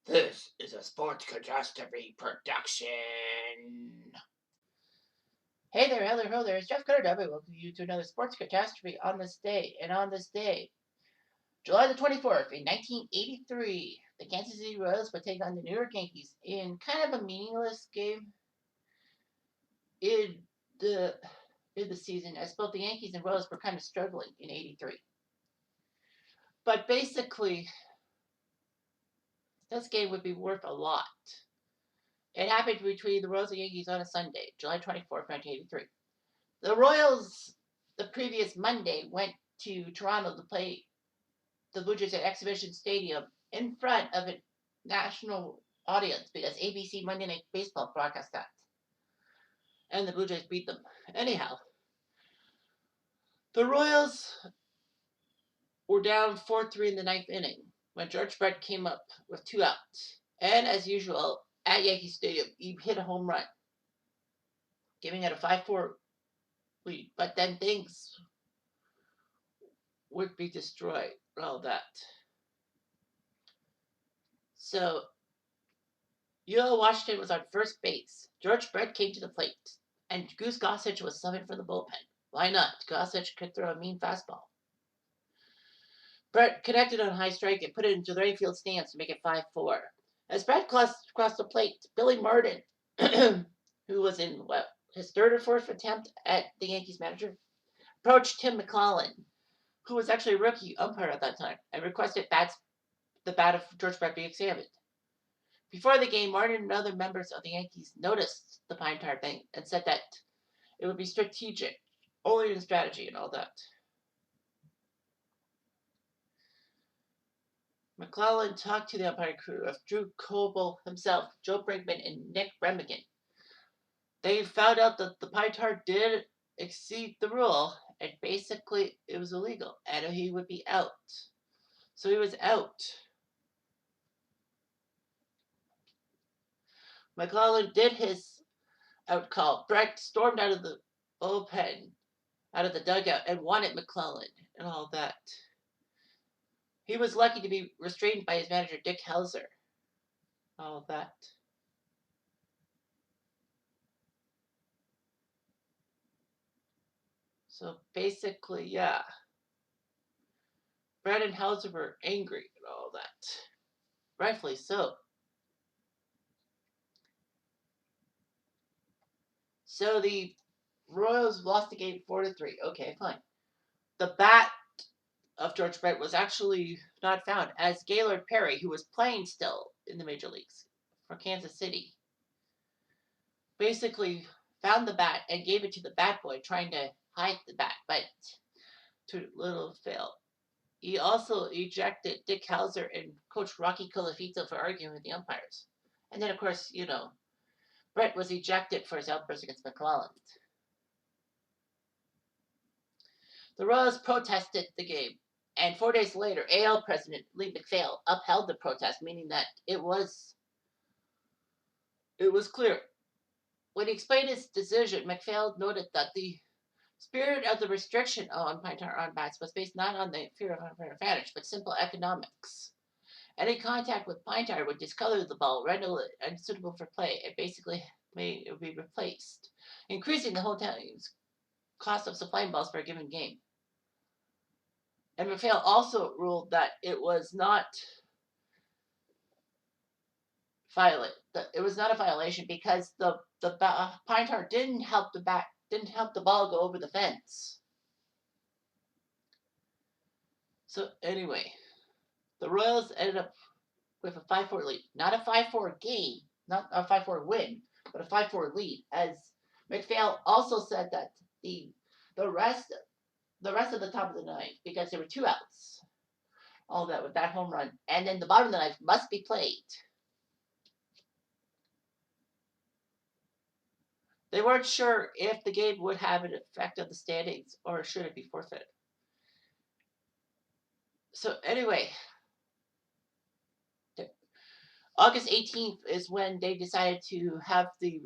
This is a sports catastrophe production. Hey there, hello, ho there. It's Jeff Cutter. I welcome you to another sports catastrophe on this day. And on this day, July the 24th, in 1983, the Kansas City Royals would take on the New York Yankees in kind of a meaningless game in the in the season, as both the Yankees and Royals were kind of struggling in '83. But basically, this game would be worth a lot. It happened between the Royals and Yankees on a Sunday, July 24th, 1983. The Royals, the previous Monday, went to Toronto to play the Blue Jays at Exhibition Stadium in front of a national audience because ABC Monday Night Baseball broadcast that. And the Blue Jays beat them. Anyhow, the Royals were down 4-3 in the ninth inning when George Brett came up with 2 outs. And as usual, at Yankee Stadium, he hit a home run, giving it a 5-4 lead. But then things would be destroyed and all that. So, Yale Washington was on first base. George Brett came to the plate, and Goose Gossage was summoned from the bullpen. Why not? Gossage could throw a mean fastball. Brett connected on a high strike and put it into the right field stands to make it 5-4. As Brett crossed the plate, Billy Martin, who was in his third or fourth attempt at the Yankees manager, approached Tim McClellan, who was actually a rookie umpire at that time, and requested the bat of George Brett be examined. Before the game, Martin and other members of the Yankees noticed the pine tar thing and said that it would be strategic, only in strategy and all that. McClellan talked to the umpire crew of Drew Coble himself, Joe Brinkman, and Nick Remigan. They found out that the pine tar did exceed the rule, and basically it was illegal, and he would be out. So he was out. McClellan did his out call. Brett stormed out of the bullpen, out of the dugout, and wanted McClellan and all that. He was lucky to be restrained by his manager, Dick Hauser. All that. So basically, yeah. Brett and Hauser were angry and all that. Rightfully so. So the Royals lost the game 4-3. Okay, fine. The bat of George Brett was actually not found, as Gaylord Perry, who was playing still in the major leagues for Kansas City, basically found the bat and gave it to the bat boy, trying to hide the bat, but to little avail. He also ejected Dick Hauser and Coach Rocky Colafito for arguing with the umpires. And then, of course, Brett was ejected for his outburst against McClellan. The Royals protested the game, and 4 days later, AL President Lee MacPhail upheld the protest, meaning that it was clear. When he explained his decision, MacPhail noted that the spirit of the restriction on pine tar on bats was based not on the fear of unfair advantage, but simple economics. Any contact with pine tar would discolor the ball, render it unsuitable for play, and basically made it be replaced, increasing the whole time's cost of supplying balls for a given game. And MacPhail also ruled that it was not a violation because the pine tar didn't help the ball go over the fence. So anyway, the Royals ended up with a 5-4 lead. Not a 5-4 game, not a 5-4 win, but a 5-4 lead. As MacPhail also said that the rest of the top of the ninth, because there were 2 outs, all that with that home run, and then the bottom of the ninth must be played. They weren't sure if the game would have an effect on the standings or should it be forfeited. So anyway, August 18th is when they decided to have the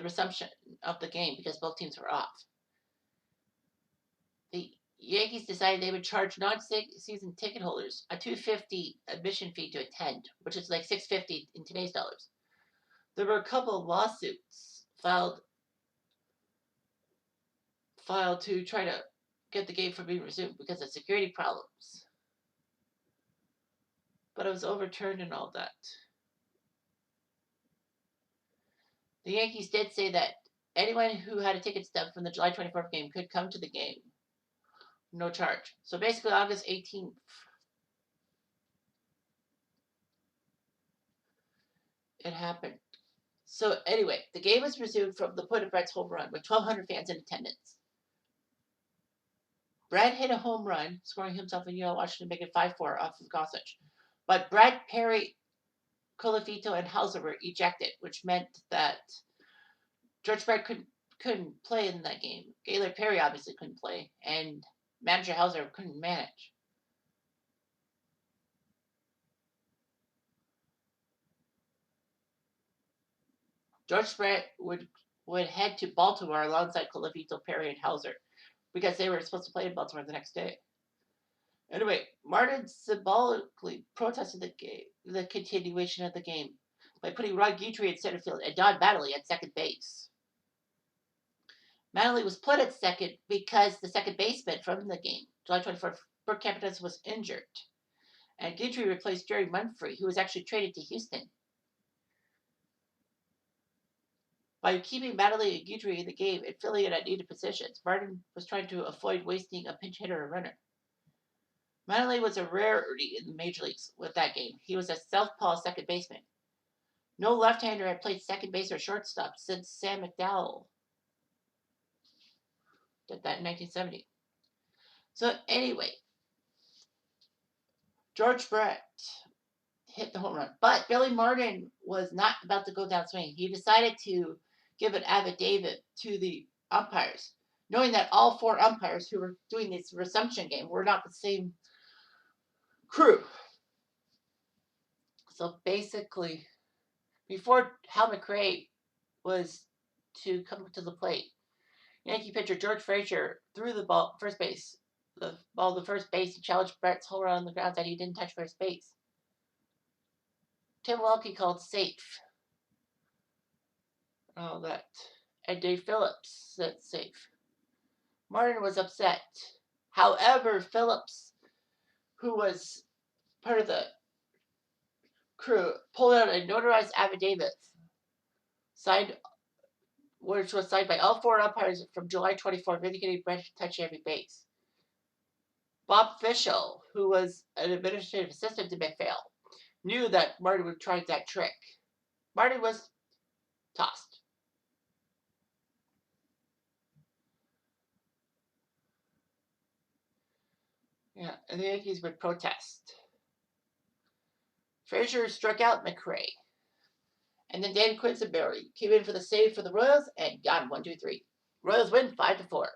resumption of the game because both teams were off. The Yankees decided they would charge non-season ticket holders a $250 admission fee to attend, which is like $650 in today's dollars. There were a couple of lawsuits filed to try to get the game from being resumed because of security problems. But it was overturned and all that. The Yankees did say that anyone who had a ticket stub from the July 24th game could come to the game. No charge. So basically August 18th. It happened. So anyway, the game was resumed from the point of Brett's home run with 1,200 fans in attendance. Brett hit a home run, scoring himself in Yale, Washington, to make it 5-4 off of Gossage. But Brett, Perry, Colafito, and Hauser were ejected, which meant that George Brett couldn't play in that game. Gaylord Perry obviously couldn't play, and manager Hauser couldn't manage. George Brett would head to Baltimore alongside Colafito, Perry, and Hauser because they were supposed to play in Baltimore the next day. Anyway, Martin symbolically protested the continuation of the game by putting Ron Guidry at center field and Don Mattingly at second base. Mattingly was put at second because the second baseman from the game, July 24th, Bert Campanesis, was injured. And Guidry replaced Jerry Munfree, who was actually traded to Houston. By keeping Mattingly and Guidry in the game and filling in at needed positions, Martin was trying to avoid wasting a pinch hitter or runner. Mattingly was a rarity in the major leagues with that game. He was a southpaw second baseman. No left-hander had played second base or shortstop since Sam McDowell did that in 1970. So anyway, George Brett hit the home run, but Billy Martin was not about to go down swinging. He decided to give an affidavit to the umpires, knowing that all four umpires who were doing this resumption game were not the same crew. So basically, before Hal McRae was to come to the plate, Yankee pitcher George Frazier threw the ball to first base and challenged Brett's home run on the grounds that he didn't touch first base. Tim Welke called safe. All that. And Dave Phillips said safe. Martin was upset. However, Phillips, who was part of the crew, pulled out a notarized affidavit which was signed by all four umpires from July 24th, indicating Brett touched every base. Bob Fischel, who was an administrative assistant to McPhail, knew that Martin would try that trick. Martin was tossed. Yeah, and the Yankees would protest. Frazier struck out McRae. And then Dan Quisenberry came in for the save for the Royals and got him 1-2-3. Royals win 5-4.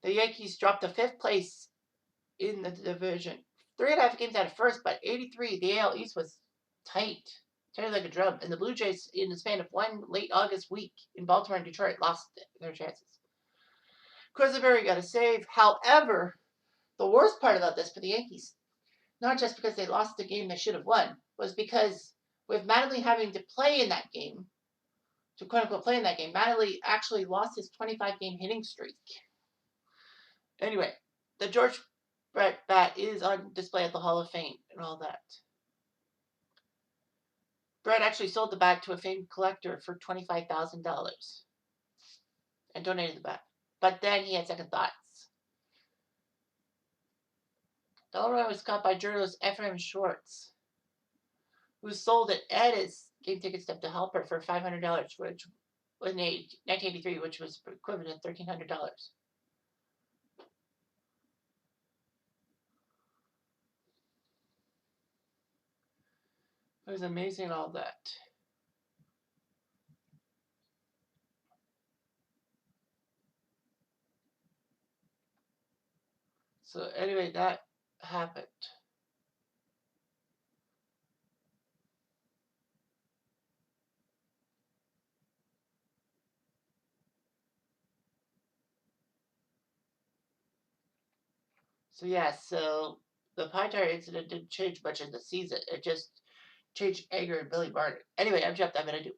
The Yankees dropped to fifth place in the division. 3.5 games out of first, but 83. The AL East was tight, tight like a drum. And the Blue Jays, in the span of one late August week in Baltimore and Detroit, lost their chances. Quisenberry got a save. However, the worst part about this for the Yankees, not just because they lost the game they should have won, was because with Mattingly having to play in that game, to quote unquote play in that game, Mattingly actually lost his 25-game hitting streak. Anyway, the George Brett bat is on display at the Hall of Fame and all that. Brett actually sold the bat to a famed collector for $25,000 and donated the bat. But then he had second thoughts. Delroy was caught by journalist Ephraim Schwartz, who sold it at his game ticket stub to Halper for $500, which was in 1983, which was equivalent to $1,300. It was amazing, all that. So anyway, that happened. So yeah, so the pie tire incident didn't change much in the season. It just changed anger and Billy Martin. Anyway, I'm jumped. I'm gonna do